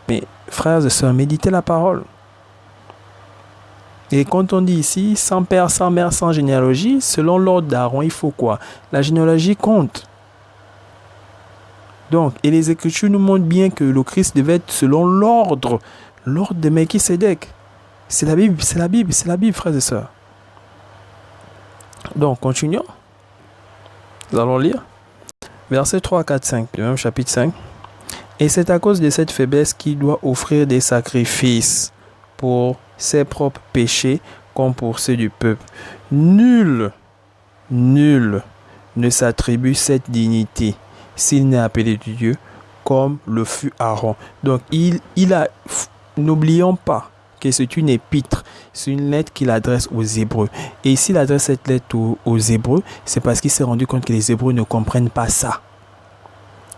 Mais frères et sœurs, méditez la parole. Et quand on dit ici, sans père, sans mère, sans généalogie, selon l'ordre d'Aaron, il faut quoi? La généalogie compte. Donc, et les Écritures nous montrent bien que le Christ devait être selon l'ordre de Melchisédek. C'est la Bible, c'est la Bible, c'est la Bible, frères et sœurs. Donc, continuons. Nous allons lire. Versets 3, 4, 5, du même chapitre 5. Et c'est à cause de cette faiblesse qu'il doit offrir des sacrifices pour ses propres péchés comme pour ceux du peuple. Nul ne s'attribue cette dignité s'il n'est appelé de Dieu comme le fut Aaron. Donc, n'oublions pas que c'est une épître, c'est une lettre qu'il adresse aux Hébreux. Et s'il adresse cette lettre aux Hébreux, c'est parce qu'il s'est rendu compte que les Hébreux ne comprennent pas ça.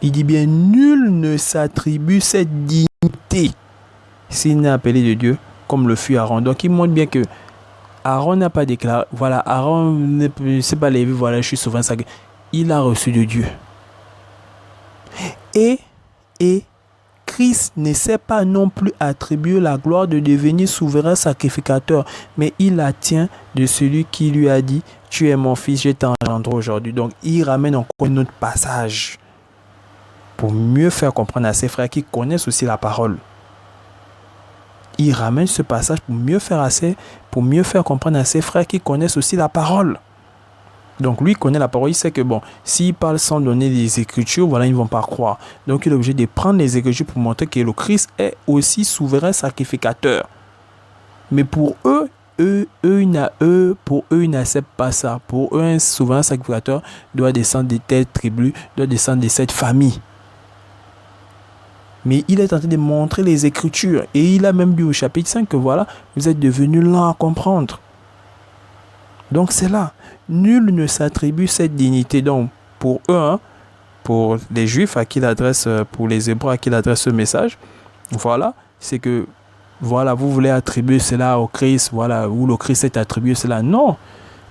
Il dit bien, nul ne s'attribue cette dignité s'il n'est appelé de Dieu comme le fut Aaron. Donc, il montre bien que Aaron n'a pas déclaré, voilà, Aaron ne s'est pas levé, voilà, je suis souvent sacré. Il a reçu de Dieu. Et Christ ne s'est pas non plus attribué la gloire de devenir souverain sacrificateur, mais il la tient de celui qui lui a dit, tu es mon fils, je t'engendre aujourd'hui. Donc, il ramène encore un autre passage pour mieux faire comprendre à ses frères qui connaissent aussi la parole. Il ramène ce passage pour mieux faire comprendre à ses frères qui connaissent aussi la parole. Donc lui connaît la parole, il sait que bon, s'il parle sans donner les Écritures, voilà, ils ne vont pas croire. Donc il est obligé de prendre les Écritures pour montrer que le Christ est aussi souverain sacrificateur. Mais pour eux, ils n'acceptent pas ça. Pour eux, un souverain sacrificateur doit descendre de telle tribu, doit descendre de cette famille. Mais il est en train de montrer les Écritures. Et il a même dit au chapitre 5 que voilà, vous êtes devenus lents à comprendre. Donc c'est là. Nul ne s'attribue cette dignité. Donc pour eux, pour les Juifs à qui il adresse, pour les Hébreux à qui il adresse ce message, voilà, c'est que voilà, vous voulez attribuer cela au Christ, voilà, ou le Christ est attribué cela. Non.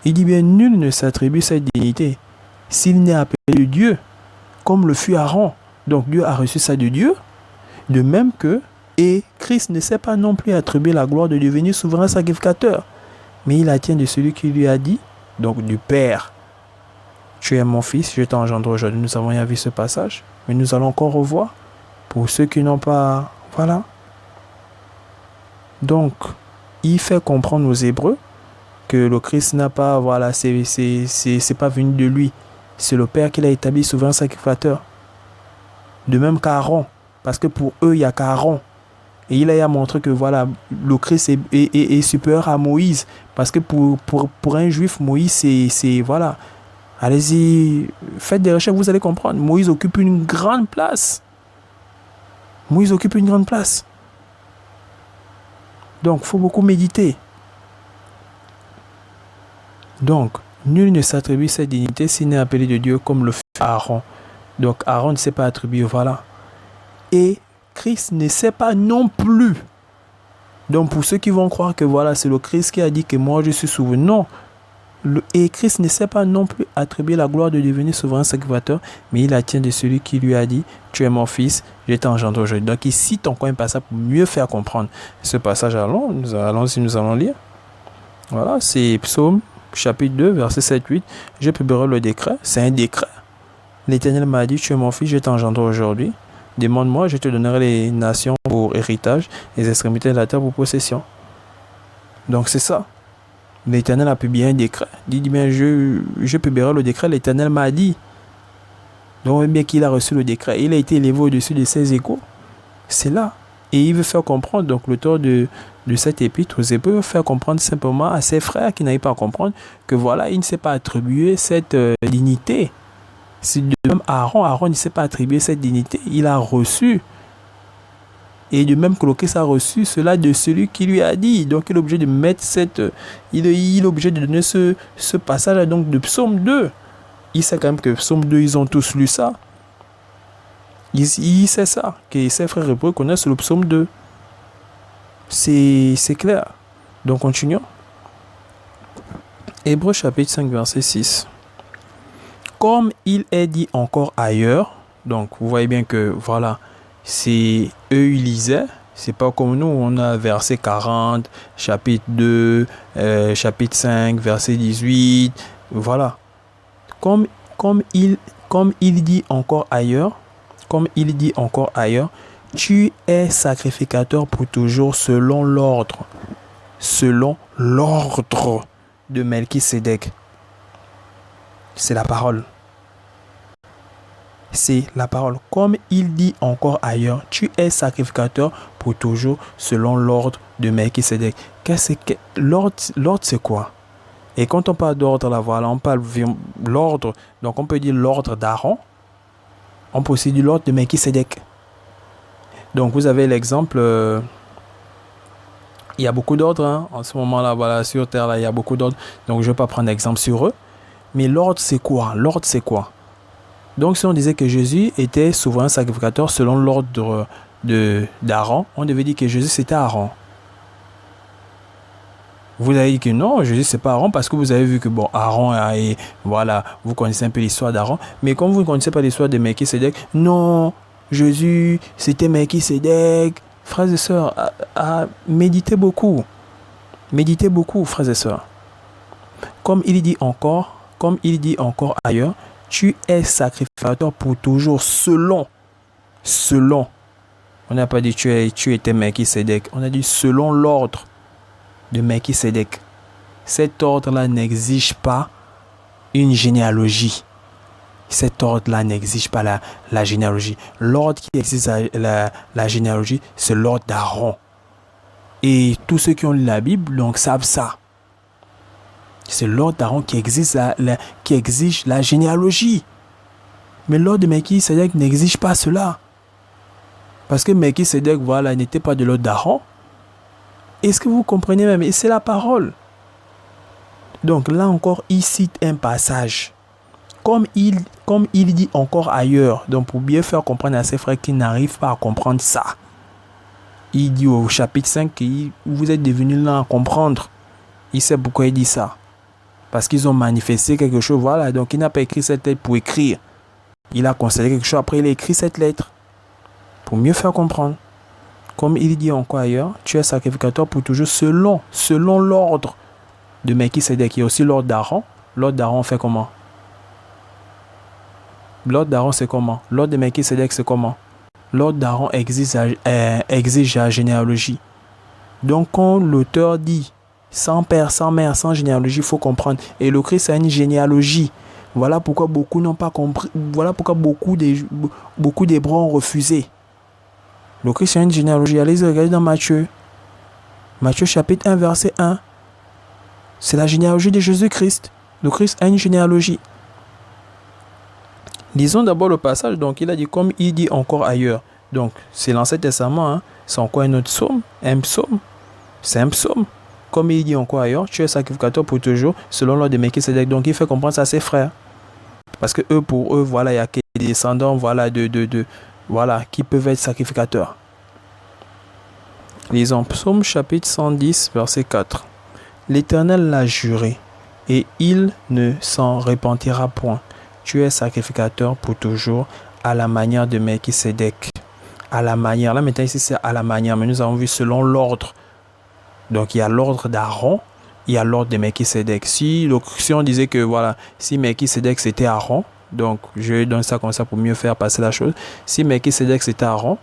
Il dit bien, nul ne s'attribue cette dignité s'il n'est appelé de Dieu, comme le fut Aaron. Donc Dieu a reçu ça de Dieu. De même que, et Christ ne s'est pas non plus attribué la gloire de devenir souverain sacrificateur, mais il la tient de celui qui lui a dit, donc du Père, tu es mon fils, je t'engendre aujourd'hui. Nous avons déjà vu ce passage, mais nous allons encore revoir pour ceux qui n'ont pas, voilà. Donc, il fait comprendre aux Hébreux que le Christ n'a pas, voilà, c'est pas venu de lui, c'est le Père qui l'a établi souverain sacrificateur. De même qu'Aaron. Parce que pour eux, il n'y a qu'Aaron. Et il a montré que voilà, le Christ est supérieur à Moïse. Parce que pour un juif, Moïse, c'est voilà. Allez-y, faites des recherches, vous allez comprendre. Moïse occupe une grande place. Moïse occupe une grande place. Donc, il faut beaucoup méditer. Donc, nul ne s'attribue cette dignité s'il n'est appelé de Dieu comme le fait Aaron. Donc, Aaron ne s'est pas attribué, voilà. Et Christ ne sait pas non plus. Donc pour ceux qui vont croire que voilà, c'est le Christ qui a dit que moi je suis souverain. Non. Et Christ ne sait pas non plus attribuer la gloire de devenir souverain sacrificateur, mais il la tient de celui qui lui a dit, tu es mon fils, je t'engendre aujourd'hui. Donc il cite encore un passage pour mieux faire comprendre ce passage. Nous allons lire. Voilà, c'est Psaume chapitre 2, verset 7-8. Je publierai le décret. C'est un décret. L'Éternel m'a dit, tu es mon fils, je t'engendre aujourd'hui. Demande-moi, je te donnerai les nations pour héritage, les extrémités de la terre pour possession. Donc c'est ça. L'Éternel a publié un décret. Il dit bien, je publierai le décret, l'Éternel m'a dit. Donc bien qu'il a reçu le décret, il a été élevé au-dessus de ses égaux. C'est là. Et il veut faire comprendre, donc l'auteur de cette épître aux Hébreux veut faire comprendre simplement à ses frères qui n'arrivent pas à comprendre que voilà, il ne s'est pas attribué cette dignité. C'est de même Aaron ne s'est pas attribué cette dignité, il a reçu. Et de même que le Christ a reçu cela de celui qui lui a dit. Donc il est obligé de mettre il est obligé de donner ce passage donc de Psaume 2. Il sait quand même que Psaume 2, ils ont tous lu ça. Il sait ça, que ses frères hébreux connaissent le Psaume 2. C'est clair. Donc continuons. Hébreux chapitre 5, verset 6. Comme il est dit encore ailleurs, donc vous voyez bien que voilà, c'est eux, ils lisaient. C'est pas comme nous, on a verset 40, chapitre 2, chapitre 5, verset 18. Voilà. Comme, comme, il, comme il dit encore ailleurs, tu es sacrificateur pour toujours selon l'ordre de Melchisédek. C'est la parole. C'est la parole. Comme il dit encore ailleurs, tu es sacrificateur pour toujours selon l'ordre de Melchisédek. L'ordre, c'est quoi? Et quand on parle d'ordre, là, voilà, on parle de l'ordre. Donc, on peut dire l'ordre d'Aaron. On peut aussi dire l'ordre de Melchisédek. Donc, vous avez l'exemple. Il y a beaucoup d'ordres. Hein, en ce moment-là, voilà, sur Terre, là, il y a beaucoup d'ordres. Donc, je ne vais pas prendre exemple sur eux. Mais l'ordre, c'est quoi? L'ordre, c'est quoi? Donc, si on disait que Jésus était souverain sacrificateur selon l'ordre d'Aaron, on devait dire que Jésus, c'était Aaron. Vous avez dit que non, Jésus, c'est pas Aaron, parce que vous avez vu que, bon, Aaron, et voilà, vous connaissez un peu l'histoire d'Aaron. Mais comme vous ne connaissez pas l'histoire de Melchisédek, non, Jésus, c'était Melchisédek. Frères et sœurs, méditez beaucoup. Méditez beaucoup, frères et sœurs. Comme il dit encore ailleurs, tu es sacrificateur pour toujours selon. On n'a pas dit tu étais Melchisédek. On a dit selon l'ordre de Melchisédek. Cet ordre-là n'exige pas une généalogie. Cet ordre-là n'exige pas la généalogie. L'ordre qui exige la généalogie, c'est l'ordre d'Aaron. Et tous ceux qui ont lu la Bible donc savent ça. C'est l'ordre d'Aaron qui exige la généalogie. Mais l'ordre de Melchisédek n'exige pas cela. Parce que Melchisédek, voilà, n'était pas de l'ordre d'Aaron. Est-ce que vous comprenez même? Et c'est la parole. Donc là encore, il cite un passage. Comme il dit encore ailleurs. Donc pour bien faire comprendre à ses frères qui n'arrivent pas à comprendre ça. Il dit au chapitre 5 que vous êtes devenus là à comprendre. Il sait pourquoi il dit ça. Parce qu'ils ont manifesté quelque chose. Voilà, donc il n'a pas écrit cette lettre pour écrire. Il a considéré quelque chose, après il a écrit cette lettre. Pour mieux faire comprendre. Comme il dit encore ailleurs, tu es sacrificateur pour toujours selon l'ordre de Melchisédek. Il y a aussi l'ordre d'Aaron. L'ordre d'Aaron fait comment? L'ordre d'Aaron c'est comment? L'ordre de Melchisédek c'est comment? L'ordre d'Aaron exige la généalogie. Donc quand l'auteur dit sans père, sans mère, sans généalogie, il faut comprendre. Et le Christ a une généalogie. Voilà pourquoi beaucoup n'ont pas compris. Voilà pourquoi beaucoup d'Hébreux ont refusé. Le Christ a une généalogie. Allez regarder dans Matthieu. Matthieu chapitre 1, verset 1. C'est la généalogie de Jésus-Christ. Le Christ a une généalogie. Lisons d'abord le passage. Donc, il a dit, comme il dit encore ailleurs. Donc, c'est l'Ancien Testament. Hein. C'est encore un autre psaume. Un psaume. C'est un psaume. Comme il dit encore ailleurs, tu es sacrificateur pour toujours, selon l'ordre de Melchisédek. Donc, il fait comprendre ça à ses frères. Parce que pour eux, voilà, il y a des descendants, voilà, voilà, qui peuvent être sacrificateurs. Lisons Psaume chapitre 110, verset 4. L'Éternel l'a juré, et il ne s'en repentira point. Tu es sacrificateur pour toujours, à la manière de Melchisédek. À la manière, là maintenant ici c'est à la manière, mais nous avons vu selon l'ordre. Donc il y a l'ordre d'Aaron, il y a l'ordre de Melchisédek. Si on disait que voilà, si Melchisédek c'était Aaron, donc je donne ça comme ça pour mieux faire passer la chose. Si Melchisédek c'était Aaron,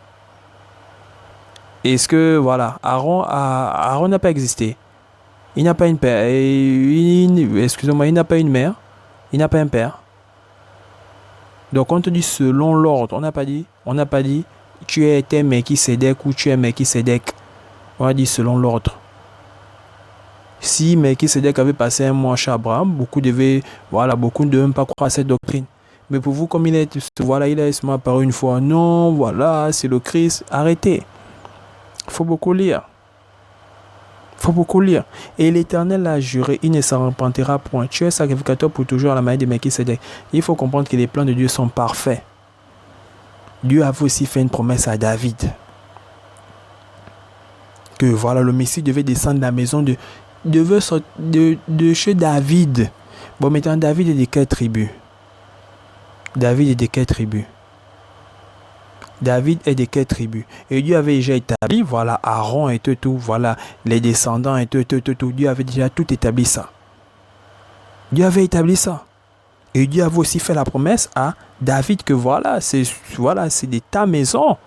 est-ce que voilà, Aaron n'a pas existé? Il n'a pas une père, excusez-moi, il n'a pas une mère, il n'a pas un père. Donc on te dit selon l'ordre, on n'a pas dit tu étais Melchisédek ou tu es Melchisédek. On a dit selon l'ordre. Si Melchisédek avait passé un mois chez Abraham, beaucoup ne devaient même pas croire à cette doctrine. Mais pour vous, comme il a seulement apparu une fois, non, voilà, c'est le Christ, arrêtez. Il faut beaucoup lire. Et l'Éternel a juré, il ne s'en repentira point. Tu es sacrificateur pour toujours à la manière de Melchisédek. Il faut comprendre que les plans de Dieu sont parfaits. Dieu avait aussi fait une promesse à David. Que voilà, le Messie devait descendre de la maison de chez David. Bon, maintenant, David est de quelle tribu? David est de quelle tribu? Et Dieu avait déjà établi, voilà, Aaron et tout, voilà, les descendants et tout. Dieu avait déjà tout établi ça. Dieu avait établi ça. Et Dieu avait aussi fait la promesse à David que voilà, c'est de ta maison.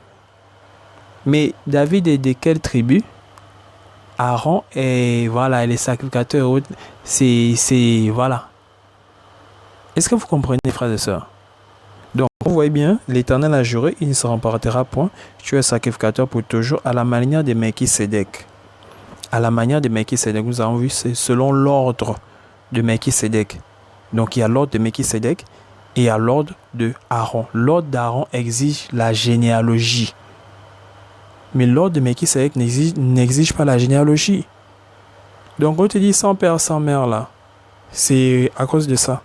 Mais David est de quelle tribu? Aaron et voilà, les sacrificateurs, voilà. Est-ce que vous comprenez, frères et sœurs? Donc, vous voyez bien, l'Éternel a juré, il ne se remportera point. Tu es sacrificateur pour toujours, à la manière de Melchisédek. À la manière de Melchisédek, nous avons vu, c'est selon l'ordre de Melchisédek. Donc, il y a l'ordre de Melchisédek et il y a l'ordre de Aaron. L'ordre d'Aaron exige la généalogie. Mais l'ordre de Melchisédek n'exige pas la généalogie. Donc, on te dit sans père, sans mère, là, c'est à cause de ça.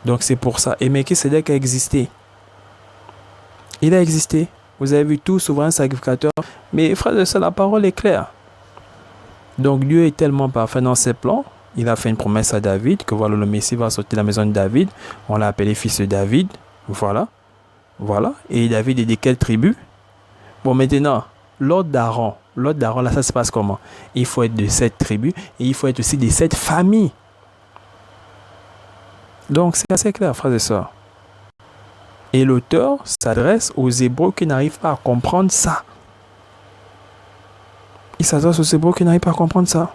Donc c'est pour ça. Et Melchisédek a existé. Il a existé. Vous avez vu tout souverain sacrificateur. Mais frère de ça, la parole est claire. Donc Dieu est tellement parfait dans ses plans. Il a fait une promesse à David que voilà, le Messie va sortir de la maison de David. On l'a appelé fils de David. Voilà. Voilà. Et David est de quelle tribu? Bon, maintenant, l'ordre d'Aaron. L'ordre d'Aaron, là, ça se passe comment? Il faut être de cette tribu et il faut être aussi de cette famille. Donc, c'est assez clair, frères et sœurs. Et l'auteur s'adresse aux Hébreux qui n'arrivent pas à comprendre ça. Il s'adresse aux Hébreux qui n'arrivent pas à comprendre ça.